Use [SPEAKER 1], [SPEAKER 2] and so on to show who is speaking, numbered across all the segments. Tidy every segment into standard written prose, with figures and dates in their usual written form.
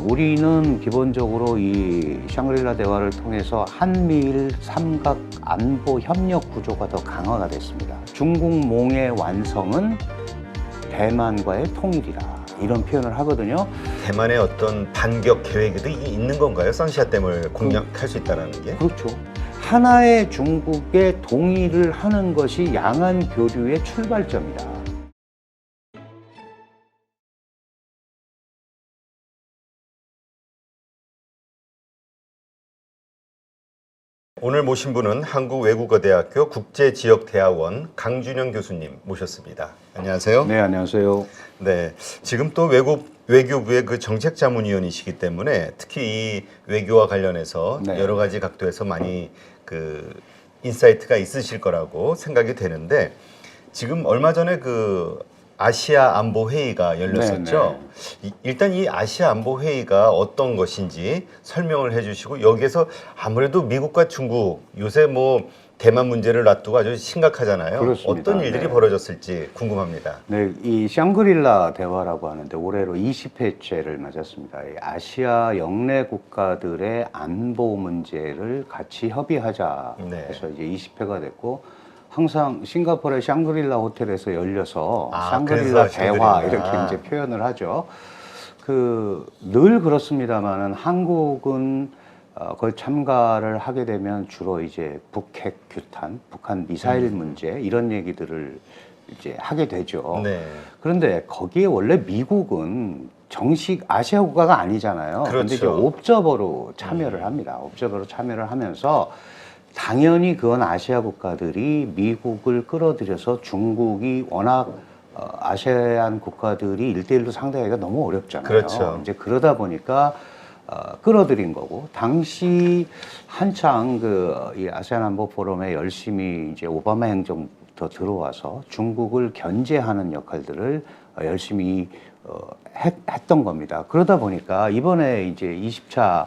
[SPEAKER 1] 우리는 기본적으로 이 샹그릴라 대화를 통해서 한미일 삼각 안보 협력 구조가 더 강화가 됐습니다. 중국몽의 완성은 대만과의 통일이다. 이런 표현을 하거든요.
[SPEAKER 2] 대만의 어떤 반격 계획이 있는 건가요? 선시아댐을 공략할 수 있다는 게?
[SPEAKER 1] 그렇죠. 하나의 중국의 동의를 하는 것이 양안 교류의 출발점이다.
[SPEAKER 2] 오늘 모신 분은 한국외국어대학교 국제지역대학원 강준영 교수님 모셨습니다. 안녕하세요.
[SPEAKER 1] 네, 안녕하세요.
[SPEAKER 2] 네, 지금 또 외교부의 그 정책자문위원이시기 때문에 특히 이 외교와 관련해서
[SPEAKER 1] 네.
[SPEAKER 2] 여러 가지 각도에서 많이 그 인사이트가 있으실 거라고 생각이 되는데, 지금 얼마 전에 그 아시아 안보 회의가 열렸었죠. 일단 이 아시아 안보 회의가 어떤 것인지 설명을 해주시고, 여기에서 아무래도 미국과 중국 요새 뭐 대만 문제를 놔두고 아주 심각하잖아요.
[SPEAKER 1] 그렇습니다.
[SPEAKER 2] 어떤 일들이
[SPEAKER 1] 네.
[SPEAKER 2] 벌어졌을지 궁금합니다.
[SPEAKER 1] 네, 이 샹그릴라 대화라고 하는데 올해로 20회째를 맞았습니다. 이 아시아 영내 국가들의 안보 문제를 같이 협의하자
[SPEAKER 2] 네.
[SPEAKER 1] 해서 이제 20회가 됐고, 항상 싱가포르의 샹그릴라 호텔에서 열려서 샹그릴라
[SPEAKER 2] 그래서
[SPEAKER 1] 대화
[SPEAKER 2] 샹그릴라.
[SPEAKER 1] 이렇게 이제 표현을 하죠. 늘 그렇습니다만은 한국은 거의 참가를 하게 되면 주로 이제 북핵 규탄, 북한 미사일 문제 이런 얘기들을 이제 하게 되죠.
[SPEAKER 2] 네.
[SPEAKER 1] 그런데 거기에 원래 미국은 정식 아시아 국가가 아니잖아요. 그런데 이제
[SPEAKER 2] 그렇죠.
[SPEAKER 1] 옵저버로 참여를 합니다. 옵저버로 참여를 하면서 당연히 그건 아시아 국가들이 미국을 끌어들여서 중국이 워낙 아세안 국가들이 1대1로 상대하기가 너무 어렵잖아요.
[SPEAKER 2] 그렇죠.
[SPEAKER 1] 이제 그러다 보니까 끌어들인 거고, 당시 한창 이 아세안 안보 포럼에 열심히 이제 오바마 행정부터 들어와서 중국을 견제하는 역할들을 열심히 했던 겁니다. 그러다 보니까 이번에 이제 20차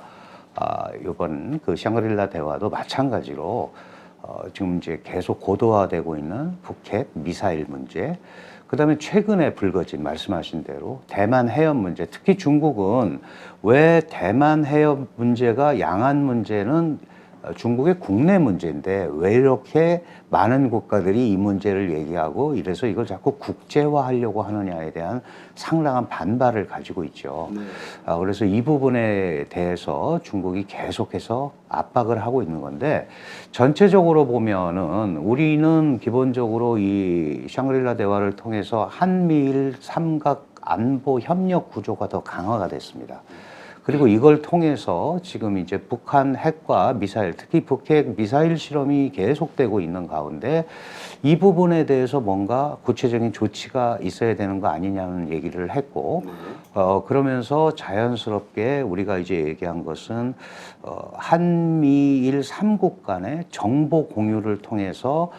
[SPEAKER 1] 이번 그 샹그릴라 대화도 마찬가지로 지금 이제 계속 고도화되고 있는 북핵 미사일 문제, 그다음에 최근에 불거진 말씀하신 대로 대만 해협 문제, 특히 중국은 왜 대만 해협 문제가 양안 문제는 중국의 국내 문제인데 왜 이렇게 많은 국가들이 이 문제를 얘기하고 이래서 이걸 자꾸 국제화하려고 하느냐에 대한 상당한 반발을 가지고 있죠.
[SPEAKER 2] 네.
[SPEAKER 1] 그래서 이 부분에 대해서 중국이 계속해서 압박을 하고 있는 건데, 전체적으로 보면은 우리는 기본적으로 이 샹그릴라 대화를 통해서 한미일 삼각 안보 협력 구조가 더 강화가 됐습니다. 그리고 이걸 통해서 지금 이제 북한 핵과 미사일, 특히 북핵 미사일 실험이 계속되고 있는 가운데 이 부분에 대해서 뭔가 구체적인 조치가 있어야 되는 거 아니냐는 얘기를 했고, 그러면서 자연스럽게 우리가 이제 얘기한 것은 한미일 3국 간의 정보 공유를 통해서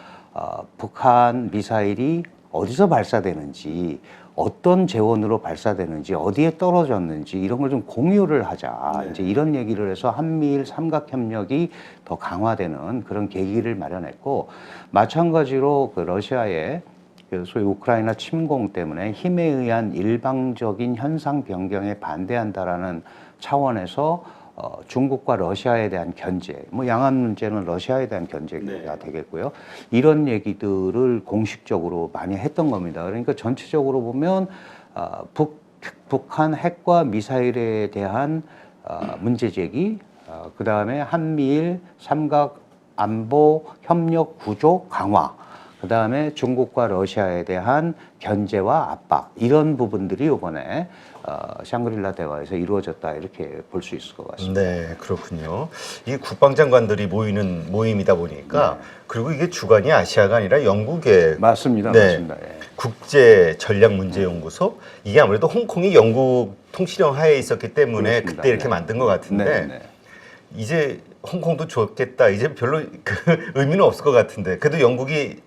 [SPEAKER 1] 북한 미사일이 어디서 발사되는지, 어떤 재원으로 발사되는지, 어디에 떨어졌는지 이런 걸 좀 공유를 하자.
[SPEAKER 2] 네.
[SPEAKER 1] 이제 이런 얘기를 해서 한미일 삼각 협력이 더 강화되는 그런 계기를 마련했고, 마찬가지로 그 러시아의 그 소위 우크라이나 침공 때문에 힘에 의한 일방적인 현상 변경에 반대한다라는 차원에서 중국과 러시아에 대한 견제, 뭐 양안 문제는 러시아에 대한 견제가
[SPEAKER 2] 네.
[SPEAKER 1] 되겠고요. 이런 얘기들을 공식적으로 많이 했던 겁니다. 그러니까 전체적으로 보면 북한 핵과 미사일에 대한 문제 제기, 그 다음에 한미일 삼각 안보 협력 구조 강화, 그 다음에 중국과 러시아에 대한 견제와 압박, 이런 부분들이 이번에 샹그릴라 대화에서 이루어졌다, 이렇게 볼 수 있을 것 같습니다.
[SPEAKER 2] 네, 그렇군요. 이 국방장관들이 모이는 모임이다 보니까, 그리고 이게 주관이 아시아가 아니라 영국의
[SPEAKER 1] 맞습니다.
[SPEAKER 2] 네,
[SPEAKER 1] 맞습니다. 예.
[SPEAKER 2] 국제전략문제연구소, 이게 아무래도 홍콩이 영국 통치령 하에 있었기 때문에
[SPEAKER 1] 그렇습니다.
[SPEAKER 2] 그때 이렇게
[SPEAKER 1] 네.
[SPEAKER 2] 만든 것 같은데,
[SPEAKER 1] 네, 네.
[SPEAKER 2] 이제 홍콩도 좋겠다, 이제 별로 그 의미는 없을 것 같은데, 그래도 영국이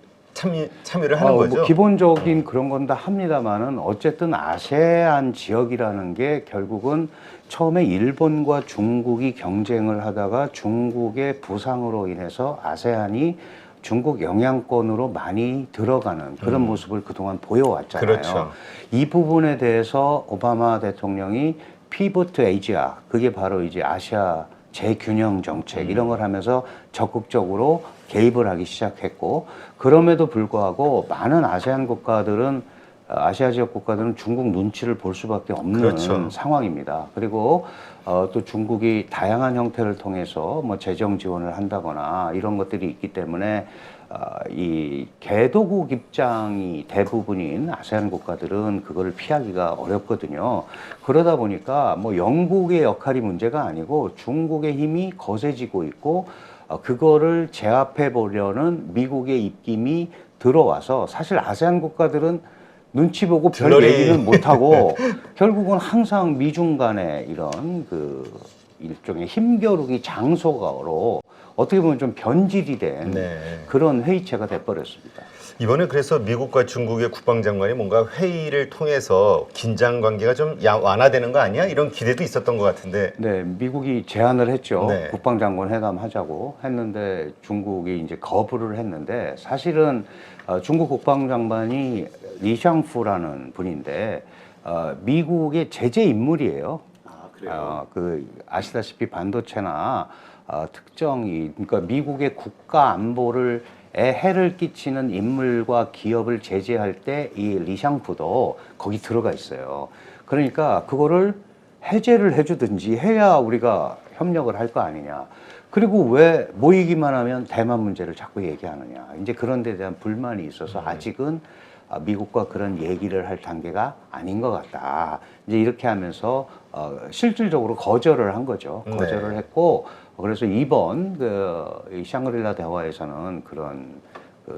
[SPEAKER 2] 참여를 하는 거죠.
[SPEAKER 1] 뭐 기본적인 그런 건 다 합니다만은, 어쨌든 아세안 지역이라는 게 결국은 처음에 일본과 중국이 경쟁을 하다가 중국의 부상으로 인해서 아세안이 중국 영향권으로 많이 들어가는 그런 모습을 그동안 보여왔잖아요.
[SPEAKER 2] 그렇죠.
[SPEAKER 1] 이 부분에 대해서 오바마 대통령이 피보트 아시아, 그게 바로 이제 아시아 재균형 정책 이런 걸 하면서 적극적으로 개입을 하기 시작했고, 그럼에도 불구하고 많은 아세안 국가들은 아시아 지역 국가들은 중국 눈치를 볼 수밖에 없는
[SPEAKER 2] 그렇죠.
[SPEAKER 1] 상황입니다. 그리고 또 중국이 다양한 형태를 통해서 뭐 재정 지원을 한다거나 이런 것들이 있기 때문에 이 개도국 입장이 대부분인 아세안 국가들은 그거를 피하기가 어렵거든요. 그러다 보니까 뭐 영국의 역할이 문제가 아니고 중국의 힘이 거세지고 있고 그거를 제압해 보려는 미국의 입김이 들어와서 사실 아세안 국가들은 눈치 보고 별
[SPEAKER 2] 들러리.
[SPEAKER 1] 얘기는 못하고 결국은 항상 미중 간의 이런 그 일종의 힘겨루기 장소로 어떻게 보면 좀 변질이 된
[SPEAKER 2] 네.
[SPEAKER 1] 그런 회의체가 돼버렸습니다.
[SPEAKER 2] 이번에 그래서 미국과 중국의 국방장관이 뭔가 회의를 통해서 긴장 관계가 좀 완화되는 거 아니야? 이런 기대도 있었던 것 같은데.
[SPEAKER 1] 네, 미국이 제안을 했죠.
[SPEAKER 2] 네.
[SPEAKER 1] 국방장관 회담 하자고 했는데 중국이 이제 거부를 했는데 사실은 중국 국방장관이 리샹푸라는 분인데 미국의 제재 인물이에요.
[SPEAKER 2] 아, 그래요?
[SPEAKER 1] 아시다시피 반도체나 특정이 그러니까 미국의 국가 안보를 해를 끼치는 인물과 기업을 제재할 때 이 리샹푸도 거기 들어가 있어요. 그러니까 그거를 해제를 해주든지 해야 우리가 협력을 할 거 아니냐. 그리고 왜 모이기만 하면 대만 문제를 자꾸 얘기하느냐. 이제 그런 데 대한 불만이 있어서 아직은 미국과 그런 얘기를 할 단계가 아닌 것 같다. 이제 이렇게 하면서 실질적으로 거절을 한 거죠.
[SPEAKER 2] 네.
[SPEAKER 1] 거절을 했고, 그래서 이번 이 샹그릴라 대화에서는 그런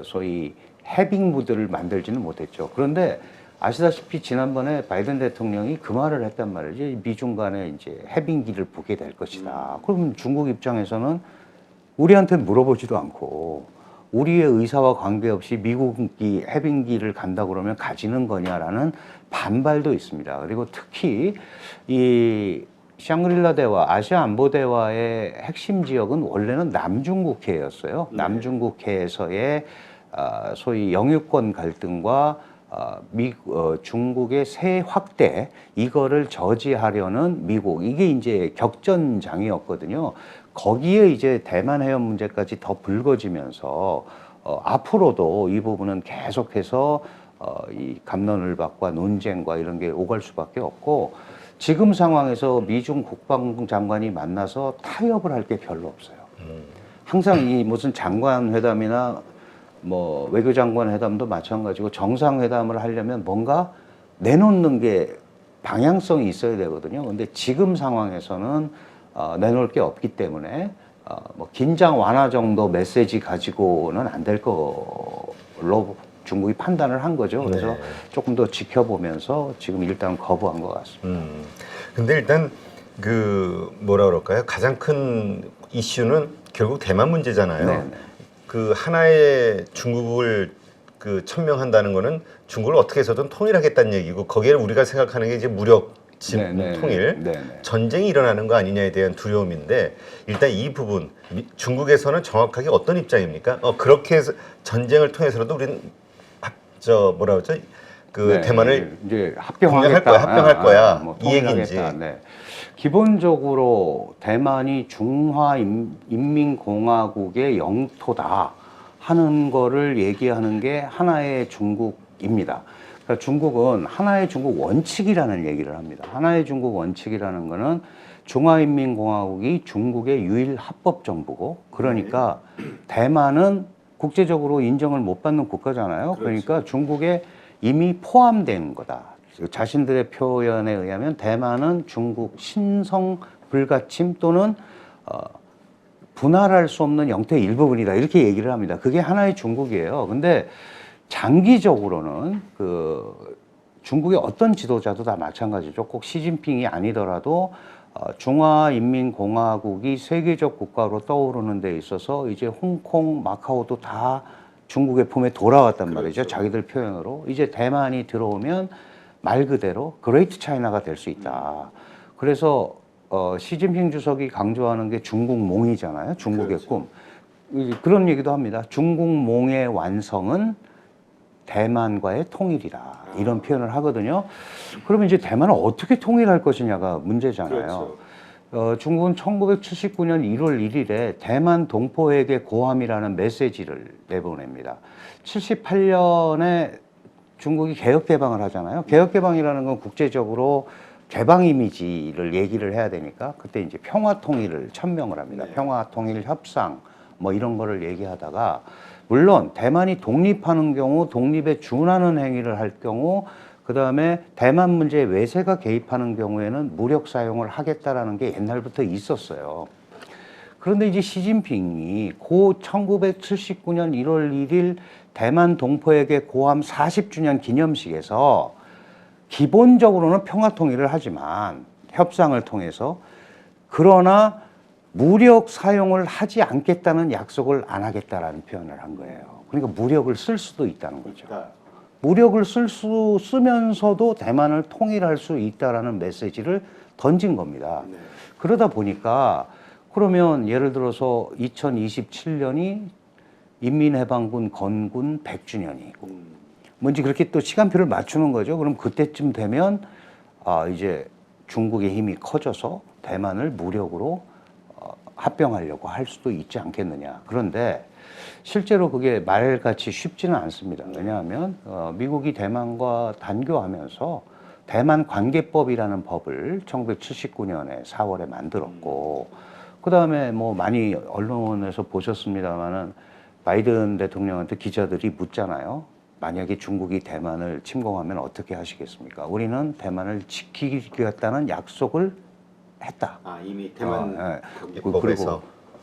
[SPEAKER 1] 소위 해빙무드를 만들지는 못했죠. 그런데 아시다시피 지난번에 바이든 대통령이 그 말을 했단 말이지. 미중 간에 이제 해빙기를 보게 될 것이다. 그러면 중국 입장에서는 우리한테 물어보지도 않고 우리의 의사와 관계없이 미국이 해빙기를 간다 그러면 가지는 거냐라는 반발도 있습니다. 그리고 특히 이 샹그릴라 대화, 아시아 안보 대화의 핵심 지역은 원래는 남중국해였어요. 남중국해에서의 소위 영유권 갈등과 중국의 세 확대 이거를 저지하려는 미국 이게 이제 격전장이었거든요. 거기에 이제 대만 해협 문제까지 더 불거지면서 앞으로도 이 부분은 계속해서 이 갑론을박과 논쟁과 이런 게 오갈 수밖에 없고 지금 상황에서 미중 국방장관이 만나서 타협을 할 게 별로 없어요. 항상 이 무슨 장관 회담이나 뭐 외교장관 회담도 마찬가지고 정상회담을 하려면 뭔가 내놓는 게 방향성이 있어야 되거든요. 근데 지금 상황에서는 내놓을 게 없기 때문에 뭐 긴장 완화 정도 메시지 가지고는 안 될 걸로 중국이 판단을 한 거죠. 그래서
[SPEAKER 2] 네.
[SPEAKER 1] 조금 더 지켜보면서 지금 일단 거부한 것 같습니다.
[SPEAKER 2] 근데 일단 그 뭐라 그럴까요? 가장 큰 이슈는 결국 대만 문제잖아요.
[SPEAKER 1] 네네.
[SPEAKER 2] 그 하나의 중국을 그 천명한다는 거는 중국을 어떻게 해서든 통일하겠다는 얘기고 거기에 우리가 생각하는 게 이제 무력 통일, 전쟁이 일어나는 거 아니냐에 대한 두려움인데 일단 이 부분 중국에서는 정확하게 어떤 입장입니까? 그렇게 해서 전쟁을 통해서라도 우리는 뭐라 그러죠? 대만을
[SPEAKER 1] 이제
[SPEAKER 2] 합병할 거야.
[SPEAKER 1] 뭐
[SPEAKER 2] 이 얘기인지.
[SPEAKER 1] 네. 기본적으로 대만이 중화인민공화국의 영토다 하는 거를 얘기하는 게 하나의 중국입니다. 그러니까 중국은 하나의 중국 원칙이라는 얘기를 합니다. 하나의 중국 원칙이라는 거는 중화인민공화국이 중국의 유일 합법 정부고 그러니까 대만은 국제적으로 인정을 못 받는 국가잖아요. 그러니까 중국에 이미 포함된 거다. 자신들의 표현에 의하면 대만은 중국 신성 불가침 또는 분할할 수 없는 영토의 일부분이다. 이렇게 얘기를 합니다. 그게 하나의 중국이에요. 근데 장기적으로는 중국의 어떤 지도자도 다 마찬가지죠. 꼭 시진핑이 아니더라도 중화인민공화국이 세계적 국가로 떠오르는 데 있어서 이제 홍콩, 마카오도 다 중국의 품에 돌아왔단 말이죠. 자기들 표현으로. 이제 대만이 들어오면 말 그대로 그레이트 차이나가 될 수 있다. 그래서 시진핑 주석이 강조하는 게 중국몽이잖아요. 중국의 꿈. 그런 얘기도 합니다. 중국몽의 완성은 대만과의 통일이다. 이런 표현을 하거든요. 그러면 이제 대만을 어떻게 통일할 것이냐가 문제잖아요.
[SPEAKER 3] 그렇죠.
[SPEAKER 1] 중국은 1979년 1월 1일에 대만 동포에게 고함이라는 메시지를 내보냅니다. 78년에 중국이 개혁 개방을 하잖아요. 개혁 개방이라는 건 국제적으로 개방 이미지를 얘기를 해야 되니까 그때 이제 평화 통일을 천명을 합니다.
[SPEAKER 3] 네.
[SPEAKER 1] 평화 통일 협상 뭐 이런 거를 얘기하다가 물론 대만이 독립하는 경우 독립에 준하는 행위를 할 경우 그다음에 대만 문제에 외세가 개입하는 경우에는 무력 사용을 하겠다라는 게 옛날부터 있었어요. 그런데 이제 시진핑이 고 1979년 1월 1일 대만 동포에게 고함 40주년 기념식에서 기본적으로는 평화 통일을 하지만 협상을 통해서 그러나 무력 사용을 하지 않겠다는 약속을 안 하겠다라는 표현을 한 거예요. 그러니까 무력을 쓸 수도 있다는 거죠. 무력을 쓰면서도 대만을 통일할 수 있다라는 메시지를 던진 겁니다.
[SPEAKER 3] 네.
[SPEAKER 1] 그러다 보니까 그러면 예를 들어서 2027년이 인민해방군 건군 100주년이고 뭔지 그렇게 또 시간표를 맞추는 거죠. 그럼 그때쯤 되면 이제 중국의 힘이 커져서 대만을 무력으로 합병하려고 할 수도 있지 않겠느냐. 그런데 실제로 그게 말같이 쉽지는 않습니다. 왜냐하면 미국이 대만과 단교하면서 대만 관계법이라는 법을 1979년에 4월에 만들었고 그다음에 뭐 많이 언론에서 보셨습니다마는 바이든 대통령한테 기자들이 묻잖아요. 만약에 중국이 대만을 침공하면 어떻게 하시겠습니까? 우리는 대만을 지키겠다는 약속을 했다.
[SPEAKER 3] 이미 대만
[SPEAKER 2] 법에서.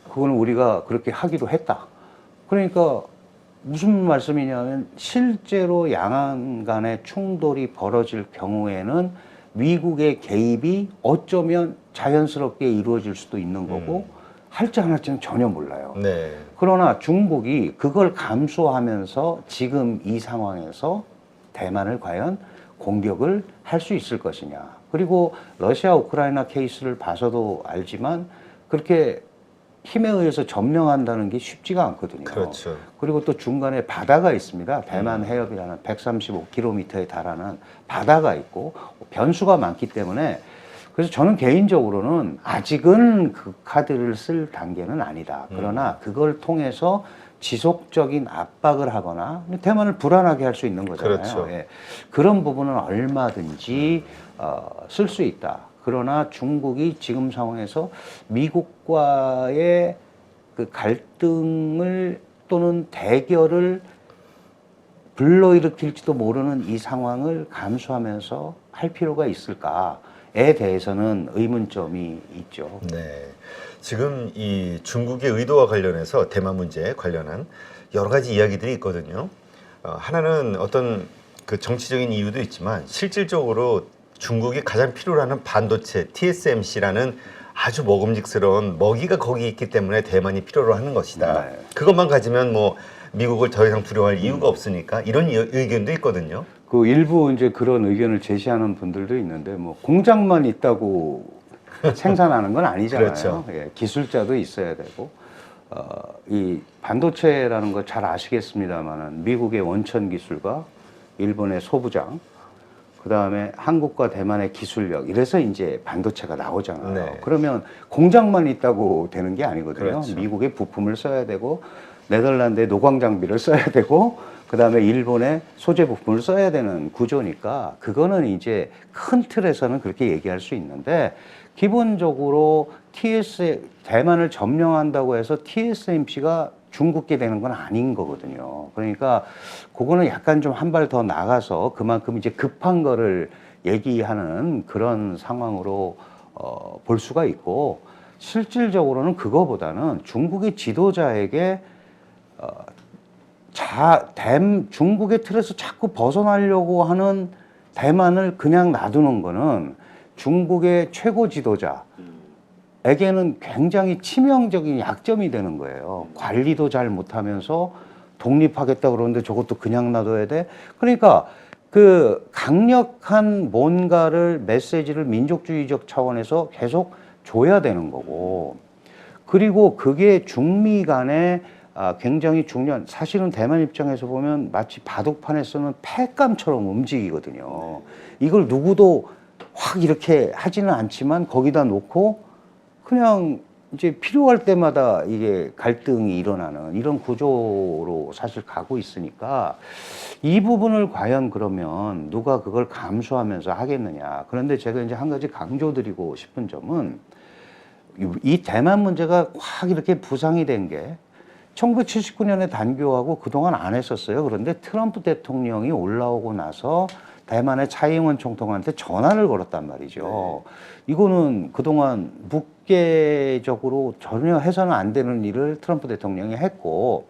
[SPEAKER 1] 그거는 우리가 그렇게 하기도 했다. 그러니까 무슨 말씀이냐면 실제로 양안 간의 충돌이 벌어질 경우에는 미국의 개입이 어쩌면 자연스럽게 이루어질 수도 있는 거고 할지 안 할지는 전혀 몰라요.
[SPEAKER 2] 네.
[SPEAKER 1] 그러나 중국이 그걸 감수하면서 지금 이 상황에서 대만을 과연 공격을 할 수 있을 것이냐. 그리고 러시아 우크라이나 케이스를 봐서도 알지만 그렇게 힘에 의해서 점령한다는 게 쉽지가 않거든요.
[SPEAKER 2] 그렇죠.
[SPEAKER 1] 그리고 또 중간에 바다가 있습니다. 대만 해협이라는 135km에 달하는 바다가 있고 변수가 많기 때문에 그래서 저는 개인적으로는 아직은 그 카드를 쓸 단계는 아니다. 그러나 그걸 통해서 지속적인 압박을 하거나 대만을 불안하게 할 수 있는 거잖아요.
[SPEAKER 2] 그렇죠.
[SPEAKER 1] 예. 그런 부분은 얼마든지 쓸 수 있다. 그러나 중국이 지금 상황에서 미국과의 그 갈등을 또는 대결을 불러일으킬지도 모르는 이 상황을 감수하면서 할 필요가 있을까에 대해서는 의문점이 있죠.
[SPEAKER 2] 네. 지금 이 중국의 의도와 관련해서 대만 문제에 관련한 여러 가지 이야기들이 있거든요. 하나는 어떤 그 정치적인 이유도 있지만 실질적으로 중국이 가장 필요로 하는 반도체 TSMC라는 아주 먹음직스러운 먹이가 거기 있기 때문에 대만이 필요로 하는 것이다.
[SPEAKER 1] 네.
[SPEAKER 2] 그것만 가지면 뭐 미국을 더 이상 두려워할 이유가 없으니까 이런 의견도 있거든요.
[SPEAKER 1] 그 일부 이제 그런 의견을 제시하는 분들도 있는데 뭐 공장만 있다고 생산하는 건 아니잖아요.
[SPEAKER 2] 그렇죠.
[SPEAKER 1] 예, 기술자도 있어야 되고 이 반도체라는 거 잘 아시겠습니다만은 미국의 원천 기술과 일본의 소부장, 그 다음에 한국과 대만의 기술력 이래서 이제 반도체가 나오잖아요.
[SPEAKER 2] 네.
[SPEAKER 1] 그러면 공장만 있다고 되는 게 아니거든요.
[SPEAKER 2] 그렇죠.
[SPEAKER 1] 미국의 부품을 써야 되고 네덜란드의 노광 장비를 써야 되고 그 다음에 일본의 소재 부품을 써야 되는 구조니까 그거는 이제 큰 틀에서는 그렇게 얘기할 수 있는데 기본적으로 대만을 점령한다고 해서 TSMC가 중국게 되는 건 아닌 거거든요. 그러니까 그거는 약간 좀 한 발 더 나가서 그만큼 이제 급한 거를 얘기하는 그런 상황으로 볼 수가 있고 실질적으로는 그거보다는 중국의 지도자에게 중국의 틀에서 자꾸 벗어나려고 하는 대만을 그냥 놔두는 거는 중국의 최고 지도자에게는 굉장히 치명적인 약점이 되는 거예요. 관리도 잘 못하면서 독립하겠다 그러는데 저것도 그냥 놔둬야 돼. 그러니까 그 강력한 뭔가를 메시지를 민족주의적 차원에서 계속 줘야 되는 거고 그리고 그게 중미 간의 굉장히 중요한, 사실은 대만 입장에서 보면 마치 바둑판에 쓰는 패감처럼 움직이거든요. 이걸 누구도 확 이렇게 하지는 않지만 거기다 놓고 그냥 이제 필요할 때마다 이게 갈등이 일어나는 이런 구조로 사실 가고 있으니까 이 부분을 과연 그러면 누가 그걸 감수하면서 하겠느냐. 그런데 제가 이제 한 가지 강조드리고 싶은 점은 이 대만 문제가 확 이렇게 부상이 된 게 1979년에 단교하고 그동안 안 했었어요. 그런데 트럼프 대통령이 올라오고 나서 대만의 차이잉원 총통한테 전화를 걸었단 말이죠. 이거는 그동안 묵계적으로 전혀 해서는 안 되는 일을 트럼프 대통령이 했고,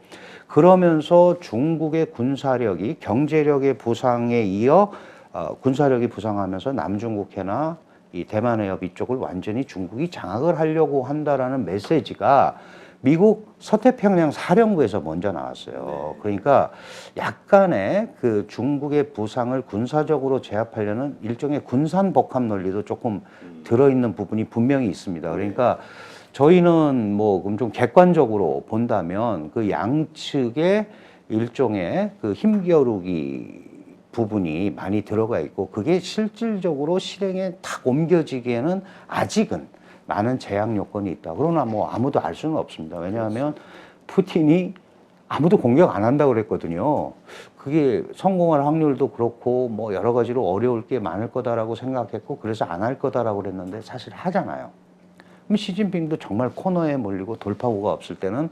[SPEAKER 1] 그러면서 중국의 군사력이 경제력의 부상에 이어 군사력이 부상하면서 남중국해나 이 대만해협 이쪽을 완전히 중국이 장악을 하려고 한다라는 메시지가 미국 서태평양 사령부에서 먼저 나왔어요. 그러니까 약간의 그 중국의 부상을 군사적으로 제압하려는 일종의 군산복합 논리도 조금 들어있는 부분이 분명히 있습니다. 그러니까 저희는 뭐 좀 객관적으로 본다면 그 양측의 일종의 그 힘겨루기 부분이 많이 들어가 있고, 그게 실질적으로 실행에 탁 옮겨지기에는 아직은 많은 제약 요건이 있다. 그러나 뭐 아무도 알 수는 없습니다. 왜냐하면 푸틴이 아무도 공격 안 한다고 그랬거든요. 그게 성공할 확률도 그렇고 뭐 여러 가지로 어려울 게 많을 거다라고 생각했고, 그래서 안 할 거다라고 그랬는데 사실 하잖아요. 그럼 시진핑도 정말 코너에 몰리고 돌파구가 없을 때는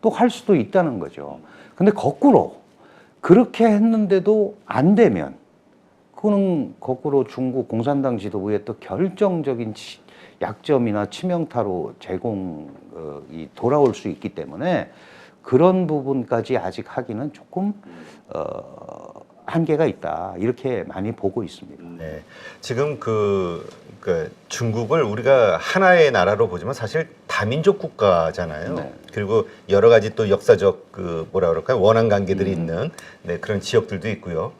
[SPEAKER 1] 또 할 수도 있다는 거죠. 근데 거꾸로 그렇게 했는데도 안 되면 그거는 거꾸로 중국 공산당 지도부의 또 결정적인 약점이나 치명타로 제공이 돌아올 수 있기 때문에 그런 부분까지 아직 하기는 조금 한계가 있다, 이렇게 많이 보고 있습니다.
[SPEAKER 2] 네, 지금 그 중국을 우리가 하나의 나라로 보지만 사실 다민족 국가잖아요.
[SPEAKER 1] 네.
[SPEAKER 2] 그리고 여러 가지 또 역사적 그 뭐라 그럴까요, 원한 관계들이 있는 그런 지역들도 있고요.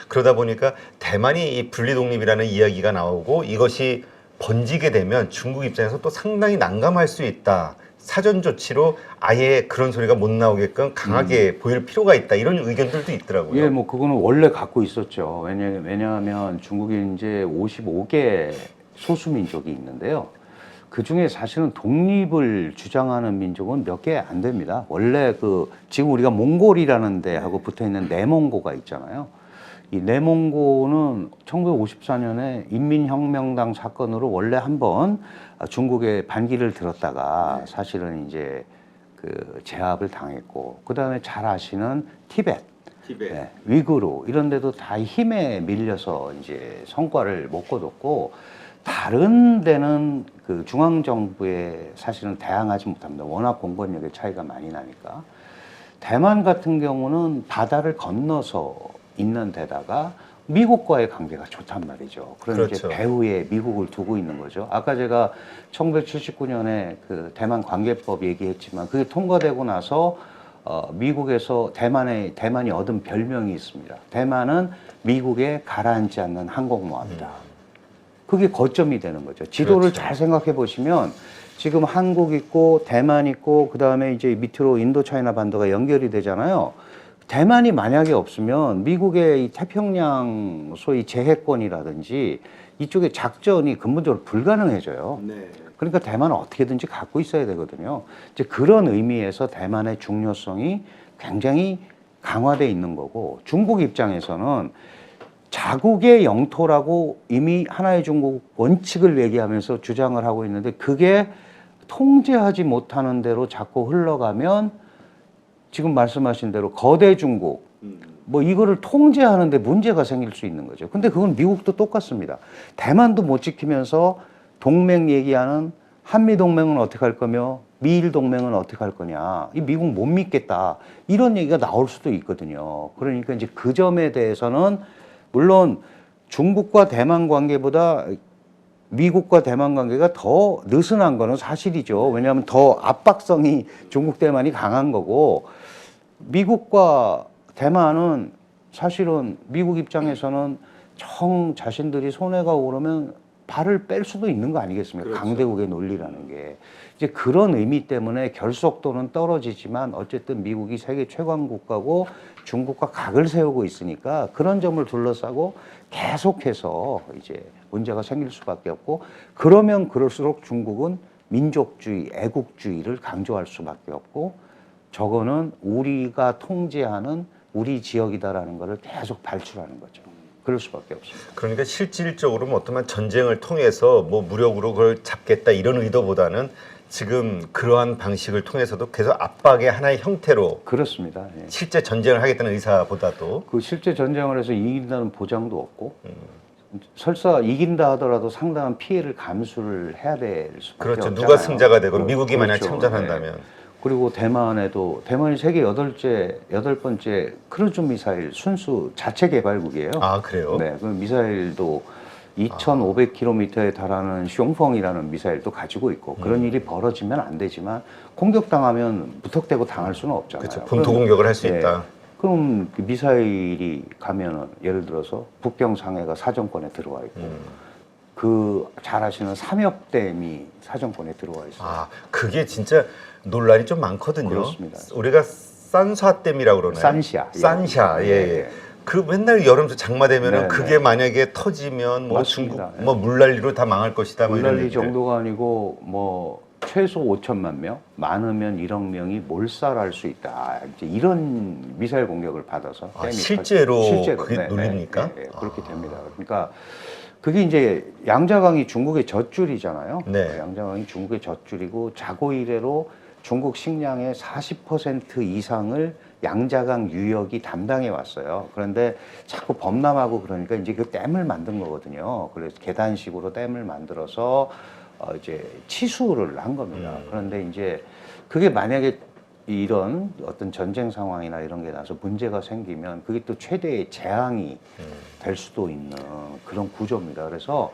[SPEAKER 2] 그러다 보니까 대만이 이 분리독립이라는 이야기가 나오고 이것이 번지게 되면 중국 입장에서 또 상당히 난감할 수 있다. 사전 조치로 아예 그런 소리가 못 나오게끔 강하게 보일 필요가 있다. 이런 의견들도 있더라고요.
[SPEAKER 1] 예, 뭐 그거는 원래 갖고 있었죠. 왜냐하면 중국이 이제 55개 소수민족이 있는데요. 그 중에 사실은 독립을 주장하는 민족은 몇 개 안 됩니다. 원래 그 지금 우리가 몽골이라는 데하고 붙어 있는 내몽고가 있잖아요. 이 내몽고는 1954년에 인민혁명당 사건으로 원래 한번 중국에 반기를 들었다가 사실은 이제 그 제압을 당했고, 그 다음에 잘 아시는 티벳, 네, 위구르 이런 데도 다 힘에 밀려서 이제 성과를 못 거뒀고, 다른 데는 그 중앙정부에 사실은 대항하지 못합니다. 워낙 공권력의 차이가 많이 나니까. 대만 같은 경우는 바다를 건너서 있는 데다가 미국과의 관계가 좋단 말이죠. 그런
[SPEAKER 2] 그렇죠.
[SPEAKER 1] 이제 배후에 미국을 두고 있는 거죠. 아까 제가 1979년에 그 대만 관계법 얘기했지만 그게 통과되고 나서 미국에서 대만이 얻은 별명이 있습니다. 대만은 미국에 가라앉지 않는 항공모함이다. 그게 거점이 되는 거죠. 지도를
[SPEAKER 2] 그렇죠.
[SPEAKER 1] 잘 생각해 보시면 지금 한국 있고 대만 있고 그 다음에 이제 밑으로 인도차이나 반도가 연결이 되잖아요. 대만이 만약에 없으면 미국의 이 태평양 소위 제해권이라든지 이쪽의 작전이 근본적으로 불가능해져요. 그러니까 대만은 어떻게든지 갖고 있어야 되거든요. 이제 그런 의미에서 대만의 중요성이 굉장히 강화돼 있는 거고, 중국 입장에서는 자국의 영토라고 이미 하나의 중국 원칙을 얘기하면서 주장을 하고 있는데, 그게 통제하지 못하는 대로 자꾸 흘러가면 지금 말씀하신 대로 거대 중국, 뭐 이거를 통제하는데 문제가 생길 수 있는 거죠. 근데 그건 미국도 똑같습니다. 대만도 못 지키면서 동맹 얘기하는 한미 동맹은 어떻게 할 거며 미일 동맹은 어떻게 할 거냐. 이 미국 못 믿겠다. 이런 얘기가 나올 수도 있거든요. 그러니까 이제 그 점에 대해서는 물론 중국과 대만 관계보다 미국과 대만 관계가 더 느슨한 거는 사실이죠. 왜냐하면 더 압박성이 중국 대만이 강한 거고, 미국과 대만은 사실은 미국 입장에서는 자신들이 손해가 오르면 발을 뺄 수도 있는 거 아니겠습니까?
[SPEAKER 2] 그렇죠.
[SPEAKER 1] 강대국의 논리라는 게. 게 이제 그런 의미 때문에 결속도는 떨어지지만 어쨌든 미국이 세계 최강 국가고 중국과 각을 세우고 있으니까 그런 점을 둘러싸고 계속해서 이제 문제가 생길 수밖에 없고 그러면 그럴수록 중국은 민족주의, 애국주의를 강조할 수밖에 없고 저거는 우리가 통제하는 우리 지역이다라는 것을 계속 발출하는 거죠. 그럴 수밖에 없습니다.
[SPEAKER 2] 그러니까 실질적으로 뭐 어떤 전쟁을 통해서 뭐 무력으로 그걸 잡겠다 이런 의도보다는 지금 그러한 방식을 통해서도 계속 압박의 하나의 형태로
[SPEAKER 1] 그렇습니다. 예.
[SPEAKER 2] 실제 전쟁을 하겠다는 의사보다도
[SPEAKER 1] 그 실제 전쟁을 해서 이긴다는 보장도 없고 설사 이긴다 하더라도 상당한 피해를 감수를 해야 될 수밖에
[SPEAKER 2] 그렇죠.
[SPEAKER 1] 없잖아요.
[SPEAKER 2] 누가 승자가 되건 미국이 만약
[SPEAKER 1] 그렇죠.
[SPEAKER 2] 참전한다면
[SPEAKER 1] 네. 그리고 대만에도 대만이 세계 여덟 번째 크루즈 미사일 순수 자체 개발국이에요.
[SPEAKER 2] 아 그래요?
[SPEAKER 1] 네, 그 미사일도 2,500km에 달하는 숑펑이라는 미사일도 가지고 있고 그런 일이 벌어지면 안 되지만 공격당하면 무턱대고 당할 수는 없잖아요.
[SPEAKER 2] 그렇죠. 본토 공격을 할 수
[SPEAKER 1] 네,
[SPEAKER 2] 있다.
[SPEAKER 1] 그럼 그 미사일이 가면은 예를 들어서 북경 상해가 사정권에 들어와 있고 그 잘 아시는 삼엽댐이 사정권에 들어와 있어요.
[SPEAKER 2] 아 그게 진짜 논란이 좀 많거든요.
[SPEAKER 1] 그렇습니다.
[SPEAKER 2] 우리가 산샤댐이라고 그러나요?
[SPEAKER 1] 산샤.
[SPEAKER 2] 산샤. 예. 예. 그 맨날 여름 장마 되면은
[SPEAKER 1] 네,
[SPEAKER 2] 그게
[SPEAKER 1] 네.
[SPEAKER 2] 만약에 터지면 뭐
[SPEAKER 1] 맞습니다.
[SPEAKER 2] 중국 뭐 물난리로 다 망할 것이다. 뭐 이런
[SPEAKER 1] 물난리
[SPEAKER 2] 얘기들.
[SPEAKER 1] 정도가 아니고 뭐 최소 5천만 명, 많으면 1억 명이 몰살할 수 있다. 이제 이런 미사일 공격을 받아서
[SPEAKER 2] 아,
[SPEAKER 1] 댐이
[SPEAKER 2] 실제로
[SPEAKER 1] 실제로
[SPEAKER 2] 그게 눌립니까?
[SPEAKER 1] 네, 그렇게 됩니다. 그러니까 그게 이제 양자강이 중국의 젖줄이잖아요.
[SPEAKER 2] 네.
[SPEAKER 1] 양자강이 중국의 젖줄이고 자고 이래로 중국 식량의 40% 이상을 양자강 유역이 담당해 왔어요. 그런데 자꾸 범람하고 그러니까 이제 그 댐을 만든 거거든요. 그래서 계단식으로 댐을 만들어서 이제 치수를 한 겁니다. 그런데 이제 그게 만약에 이런 어떤 전쟁 상황이나 이런 게 나서 문제가 생기면 그게 또 최대의 재앙이 될 수도 있는 그런 구조입니다. 그래서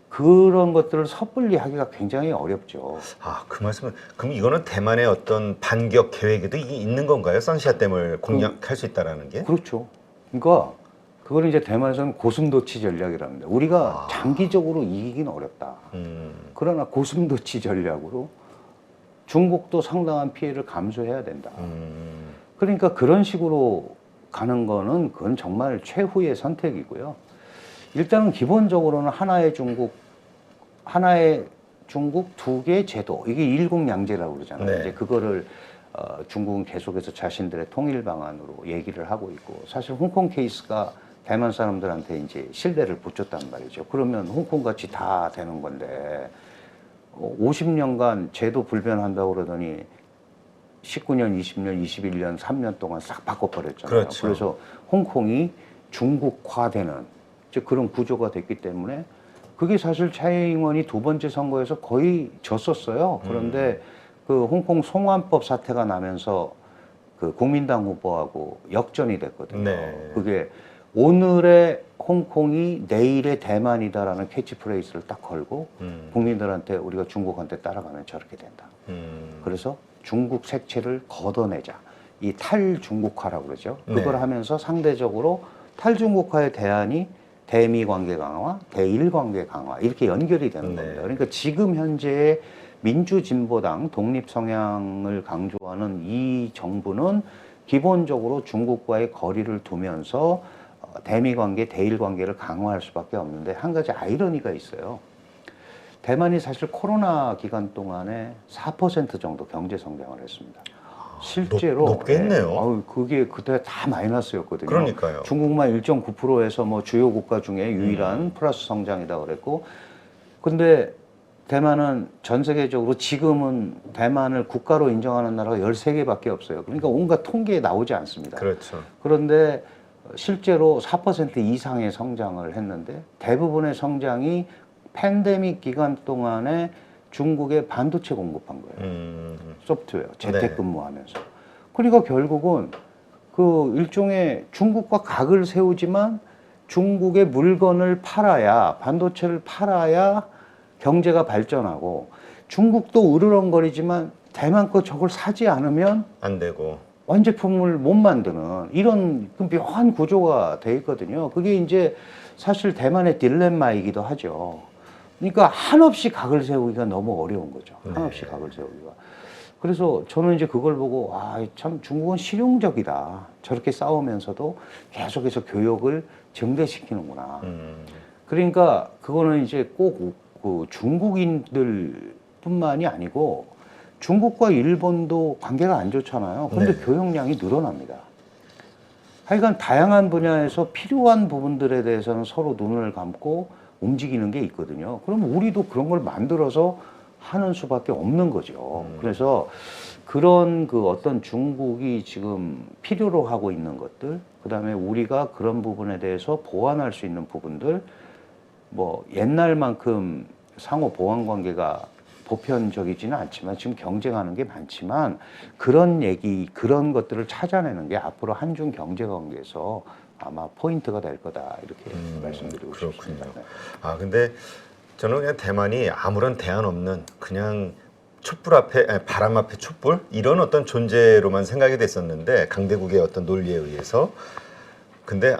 [SPEAKER 1] 그런 것들을 섣불리 하기가 굉장히 어렵죠.
[SPEAKER 2] 아, 그 말씀은 그럼 이거는 대만의 어떤 반격 계획에도 이게 있는 건가요? 산샤댐을 공략할 수 있다라는 게?
[SPEAKER 1] 그렇죠. 그러니까 그걸 이제 대만에서는 고슴도치 전략이랍니다. 우리가 장기적으로 이기긴 어렵다. 그러나 고슴도치 전략으로 중국도 상당한 피해를 감수해야 된다. 그러니까 그런 식으로 가는 거는 그건 정말 최후의 선택이고요. 일단은 기본적으로는 하나의 중국 두 개의 제도, 이게 일국양제라고 그러잖아요.
[SPEAKER 2] 네.
[SPEAKER 1] 이제 그거를 중국은 계속해서 자신들의 통일 방안으로 얘기를 하고 있고, 사실 홍콩 케이스가 대만 사람들한테 이제 신뢰를 붙였단 말이죠. 그러면 홍콩 같이 다 되는 건데 50년간 제도 불변한다고 그러더니 19년, 20년, 21년, 3년 동안 싹 바꿔버렸잖아요.
[SPEAKER 2] 그렇죠.
[SPEAKER 1] 그래서 홍콩이 중국화되는 이제 그런 구조가 됐기 때문에 그게 사실 차이잉원이 두 번째 선거에서 거의 졌었어요. 그런데 그 홍콩 송환법 사태가 나면서 그 국민당 후보하고 역전이 됐거든요.
[SPEAKER 2] 네.
[SPEAKER 1] 그게 오늘의 홍콩이 내일의 대만이다라는 캐치프레이즈를 딱 걸고 국민들한테 우리가 중국한테 따라가면 저렇게 된다. 그래서 중국 색채를 걷어내자. 이 탈중국화라고 그러죠. 그걸
[SPEAKER 2] 네.
[SPEAKER 1] 하면서 상대적으로 탈중국화의 대안이 대미 관계 강화, 대일 관계 강화 이렇게 연결이 되는
[SPEAKER 2] 네.
[SPEAKER 1] 겁니다. 그러니까 지금 현재의 민주진보당 독립 성향을 강조하는 이 정부는 기본적으로 중국과의 거리를 두면서 대미 관계, 대일 관계를 강화할 수밖에 없는데 한 가지 아이러니가 있어요. 대만이 사실 코로나 기간 동안에 4% 정도 경제 성장을 했습니다. 실제로
[SPEAKER 2] 높게 했네요.
[SPEAKER 1] 그게 그때 다 마이너스였거든요.
[SPEAKER 2] 그러니까요.
[SPEAKER 1] 중국만 1.9%에서 뭐 주요 국가 중에 유일한 플러스 성장이다 그랬고, 근데 대만은 전 세계적으로 지금은 대만을 국가로 인정하는 나라가 13개밖에 없어요. 그러니까 온갖 통계에 나오지 않습니다.
[SPEAKER 2] 그렇죠.
[SPEAKER 1] 그런데 실제로 4% 이상의 성장을 했는데 대부분의 성장이 팬데믹 기간 동안에 중국에 반도체 공급한 거예요. 소프트웨어, 재택근무하면서. 그러니까 결국은 그 일종의 중국과 각을 세우지만 중국의 물건을 팔아야, 반도체를 팔아야 경제가 발전하고 중국도 으르렁거리지만 대만 거 저걸 사지 않으면
[SPEAKER 2] 안 되고.
[SPEAKER 1] 완제품을 못 만드는 이런 그 묘한 구조가 돼 있거든요. 그게 이제 사실 대만의 딜레마이기도 하죠. 그러니까 한없이 각을 세우기가 너무 어려운 거죠. 한없이
[SPEAKER 2] 네.
[SPEAKER 1] 각을 세우기가. 그래서 저는 이제 그걸 보고 참 중국은 실용적이다. 저렇게 싸우면서도 계속해서 교역을 증대시키는구나. 그러니까 그거는 이제 꼭 그 중국인들뿐만이 아니고 중국과 일본도 관계가 안 좋잖아요. 그런데
[SPEAKER 2] 네.
[SPEAKER 1] 교역량이 늘어납니다. 하여간 다양한 분야에서 필요한 부분들에 대해서는 서로 눈을 감고 움직이는 게 있거든요. 그럼 우리도 그런 걸 만들어서 하는 수밖에 없는 거죠. 그래서 그런 그 어떤 중국이 지금 필요로 하고 있는 것들, 그 다음에 우리가 그런 부분에 대해서 보완할 수 있는 부분들, 뭐 옛날만큼 상호 보완 관계가 보편적이지는 않지만 지금 경쟁하는 게 많지만 그런 얘기, 그런 것들을 찾아내는 게 앞으로 한중 경제 관계에서 아마 포인트가 될 거다 이렇게 말씀드리고
[SPEAKER 2] 그렇군요.
[SPEAKER 1] 싶습니다. 네.
[SPEAKER 2] 아 근데 저는 그냥 대만이 아무런 대안 없는 그냥 촛불 앞에 바람 앞에 촛불 이런 어떤 존재로만 생각이 됐었는데 강대국의 어떤 논리에 의해서 근데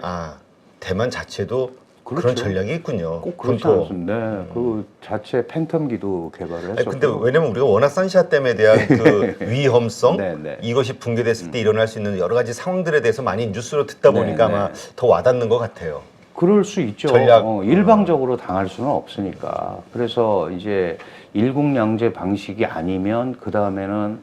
[SPEAKER 2] 대만 자체도 그런
[SPEAKER 1] 그렇죠.
[SPEAKER 2] 전략이 있군요.
[SPEAKER 1] 꼭 그렇지
[SPEAKER 2] 군토.
[SPEAKER 1] 않습니다. 네, 그 자체 팬텀기도 개발을
[SPEAKER 2] 아니,
[SPEAKER 1] 했었고.
[SPEAKER 2] 근데 왜냐면 우리가 워낙 선시아댐에 대한 그 위험성
[SPEAKER 1] 네, 네.
[SPEAKER 2] 이것이 붕괴됐을 때 일어날 수 있는 여러 가지 상황들에 대해서 많이 뉴스로 듣다
[SPEAKER 1] 네,
[SPEAKER 2] 보니까
[SPEAKER 1] 네.
[SPEAKER 2] 아마 더 와닿는 것 같아요.
[SPEAKER 1] 그럴 수 있죠.
[SPEAKER 2] 전략.
[SPEAKER 1] 일방적으로 당할 수는 없으니까. 그래서 이제 일국양제 방식이 아니면 그 다음에는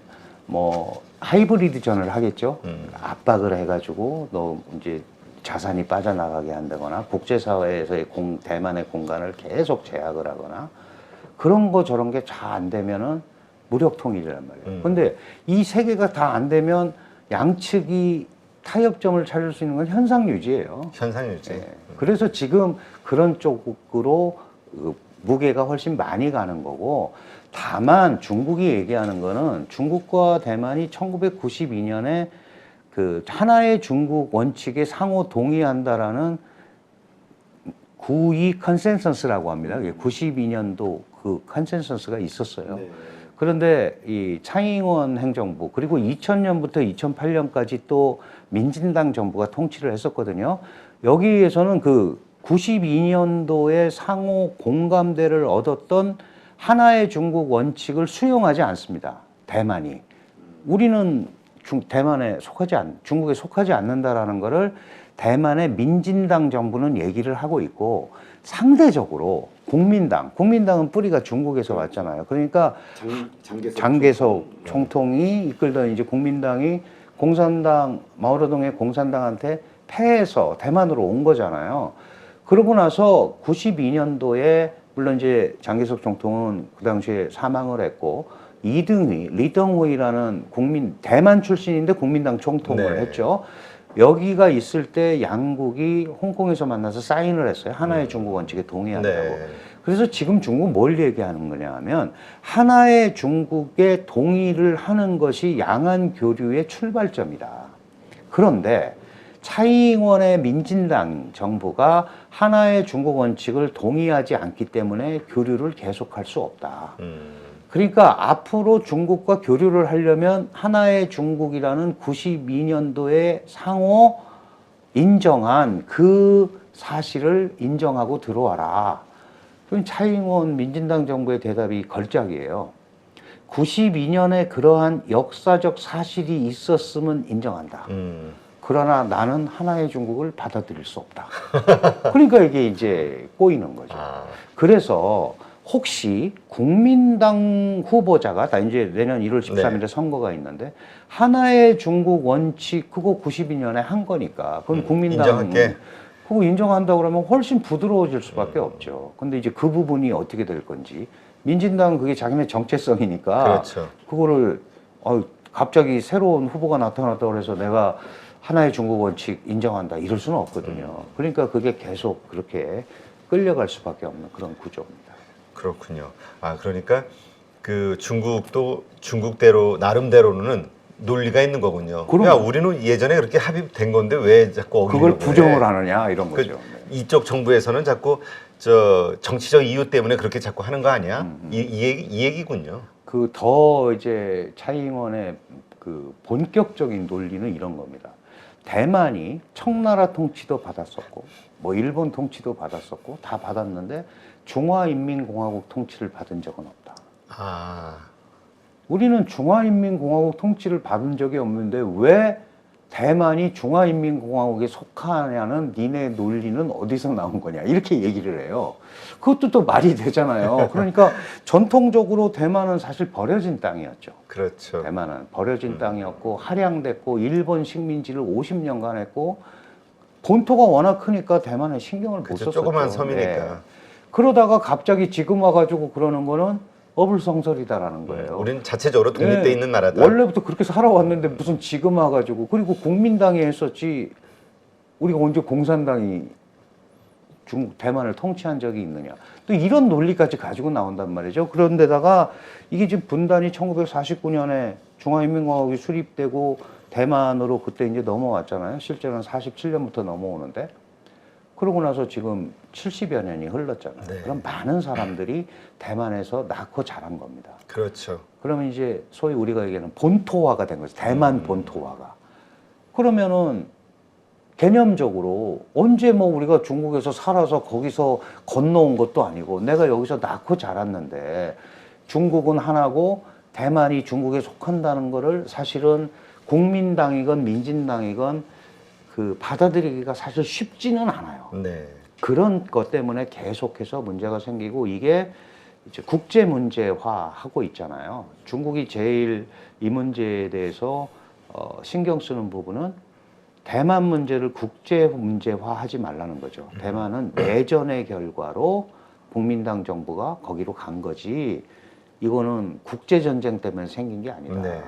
[SPEAKER 1] 뭐 하이브리드전을 하겠죠. 압박을 해가지고 너 이제 자산이 빠져나가게 한다거나 국제사회에서의 대만의 공간을 계속 제약을 하거나 그런 거 저런 게 잘 안 되면은 무력 통일이란 말이에요. 근데 이 세 개가 다 안 되면 양측이 타협점을 찾을 수 있는 건 현상 유지예요.
[SPEAKER 2] 현상 유지.
[SPEAKER 1] 예. 그래서 지금 그런 쪽으로 무게가 훨씬 많이 가는 거고 다만 중국이 얘기하는 거는 중국과 대만이 1992년에 그 하나의 중국 원칙에 상호 동의한다라는 92 컨센서스라고 합니다. 92년도 그 컨센서스가 있었어요.
[SPEAKER 2] 네.
[SPEAKER 1] 그런데 이 차잉원 행정부 그리고 2000년부터 2008년까지 또 민진당 정부가 통치를 했었거든요. 여기에서는 그 92년도에 상호 공감대를 얻었던 하나의 중국 원칙을 수용하지 않습니다. 대만이. 우리는 대만에 중국에 속하지 않는다라는 거를 대만의 민진당 정부는 얘기를 하고 있고 상대적으로 국민당은 뿌리가 중국에서 왔잖아요. 그러니까 장개석 총통이 이끌던 이제 국민당이 마오쩌둥의 공산당한테 패해서 대만으로 온 거잖아요. 그러고 나서 92년도에 물론 이제 장개석 총통은 그 당시에 사망을 했고 리덩휘라는 대만 출신인데 국민당 총통을
[SPEAKER 2] 네.
[SPEAKER 1] 했죠. 여기가 있을 때 양국이 홍콩에서 만나서 사인을 했어요. 하나의 중국 원칙에 동의한다고.
[SPEAKER 2] 네.
[SPEAKER 1] 그래서 지금 중국은 뭘 얘기하는 거냐 하면 하나의 중국에 동의를 하는 것이 양안 교류의 출발점이다. 그런데 차이잉원의 민진당 정부가 하나의 중국 원칙을 동의하지 않기 때문에 교류를 계속할 수 없다. 그러니까 앞으로 중국과 교류를 하려면 하나의 중국이라는 92년도에 상호 인정한 그 사실을 인정하고 들어와라. 그럼 차이잉원 민진당 정부의 대답이 걸작이에요. 92년에 그러한 역사적 사실이 있었으면 인정한다. 그러나 나는 하나의 중국을 받아들일 수 없다. 그러니까 이게 이제 꼬이는 거죠. 그래서 혹시 국민당 후보자가 다 이제 내년 1월 13일에
[SPEAKER 2] 네.
[SPEAKER 1] 선거가 있는데 하나의 중국 원칙 그거 92년에 한 거니까 그건 국민당
[SPEAKER 2] 인정할게.
[SPEAKER 1] 그거 인정한다 그러면 훨씬 부드러워질 수밖에 없죠. 근데 이제 그 부분이 어떻게 될 건지 민진당은 그게 자기네 정체성이니까
[SPEAKER 2] 그렇죠.
[SPEAKER 1] 그거를 갑자기 새로운 후보가 나타났다고 해서 내가 하나의 중국 원칙 인정한다 이럴 수는 없거든요. 그러니까 그게 계속 그렇게 끌려갈 수밖에 없는 그런 구조입니다.
[SPEAKER 2] 그렇군요. 그러니까 그 중국도 중국대로 나름대로는 논리가 있는 거군요.
[SPEAKER 1] 그럼요.
[SPEAKER 2] 야, 우리는 예전에 그렇게 합의된 건데 왜 자꾸
[SPEAKER 1] 그걸
[SPEAKER 2] 어기려고
[SPEAKER 1] 부정을
[SPEAKER 2] 해?
[SPEAKER 1] 하느냐 이런 거죠.
[SPEAKER 2] 이쪽 정부에서는 자꾸 정치적 이유 때문에 그렇게 자꾸 하는 거 아니야? 이 얘기군요.
[SPEAKER 1] 그 더 이제 차이잉원의 그 본격적인 논리는 이런 겁니다. 대만이 청나라 통치도 받았었고 뭐 일본 통치도 받았었고 다 받았는데 중화인민공화국 통치를 받은 적은 없다.
[SPEAKER 2] 아,
[SPEAKER 1] 우리는 중화인민공화국 통치를 받은 적이 없는데 왜 대만이 중화인민공화국에 속하냐는 니네 논리는 어디서 나온 거냐 이렇게 얘기를 해요. 그것도 또 말이 되잖아요. 그러니까 전통적으로 대만은 사실 버려진 땅이었죠.
[SPEAKER 2] 그렇죠.
[SPEAKER 1] 대만은 버려진 땅이었고 할양됐고 일본 식민지를 50년간 했고 본토가 워낙 크니까 대만에 신경을 못
[SPEAKER 2] 그렇죠.
[SPEAKER 1] 썼었죠.
[SPEAKER 2] 조그만 섬이니까.
[SPEAKER 1] 네. 그러다가 갑자기 지금 와가지고 그러는 거는 어불성설이다라는 거예요.
[SPEAKER 2] 우리는 자체적으로 독립돼
[SPEAKER 1] 네.
[SPEAKER 2] 있는 나라다.
[SPEAKER 1] 원래부터 그렇게 살아왔는데 무슨 지금 와가지고 그리고 국민당이 했었지 우리가 언제 공산당이 중국 대만을 통치한 적이 있느냐 또 이런 논리까지 가지고 나온단 말이죠. 그런데다가 이게 지금 분단이 1949년에 중화인민공화국이 수립되고 대만으로 그때 이제 넘어왔잖아요. 실제로는 47년부터 넘어오는데 그러고 나서 지금 70여 년이 흘렀잖아요.
[SPEAKER 2] 네.
[SPEAKER 1] 그럼 많은 사람들이 대만에서 낳고 자란 겁니다.
[SPEAKER 2] 그렇죠.
[SPEAKER 1] 그러면 이제 소위 우리가 얘기하는 본토화가 된 거죠. 대만 본토화가. 그러면은 개념적으로 언제 뭐 우리가 중국에서 살아서 거기서 건너온 것도 아니고 내가 여기서 낳고 자랐는데 중국은 하나고 대만이 중국에 속한다는 거를 사실은 국민당이건 민진당이건 그 받아들이기가 사실 쉽지는 않아요.
[SPEAKER 2] 네.
[SPEAKER 1] 그런 것 때문에 계속해서 문제가 생기고 이게 이제 국제 문제화하고 있잖아요. 중국이 제일 이 문제에 대해서 신경 쓰는 부분은 대만 문제를 국제 문제화하지 말라는 거죠. 대만은 내전의 결과로 국민당 정부가 거기로 간 거지 이거는 국제 전쟁 때문에 생긴 게 아니다.
[SPEAKER 2] 네.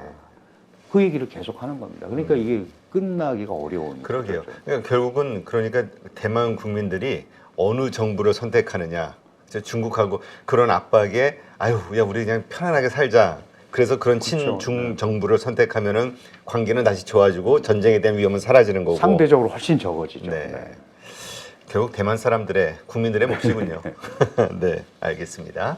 [SPEAKER 1] 그 얘기를 계속 하는 겁니다. 그러니까 이게 끝나기가 어려운
[SPEAKER 2] 그러게요.
[SPEAKER 1] 거죠.
[SPEAKER 2] 그러니까 결국은 그러니까 대만 국민들이 어느 정부를 선택하느냐. 이제 중국하고 그런 압박에 아유, 야 우리 그냥 편안하게 살자. 그래서 그런
[SPEAKER 1] 그렇죠.
[SPEAKER 2] 친중 정부를 선택하면은 관계는 다시 좋아지고 전쟁에 대한 위험은 사라지는 거고.
[SPEAKER 1] 상대적으로 훨씬 적어지죠.
[SPEAKER 2] 네.
[SPEAKER 1] 네.
[SPEAKER 2] 결국 대만 사람들의 국민들의 몫이군요. 네, 알겠습니다.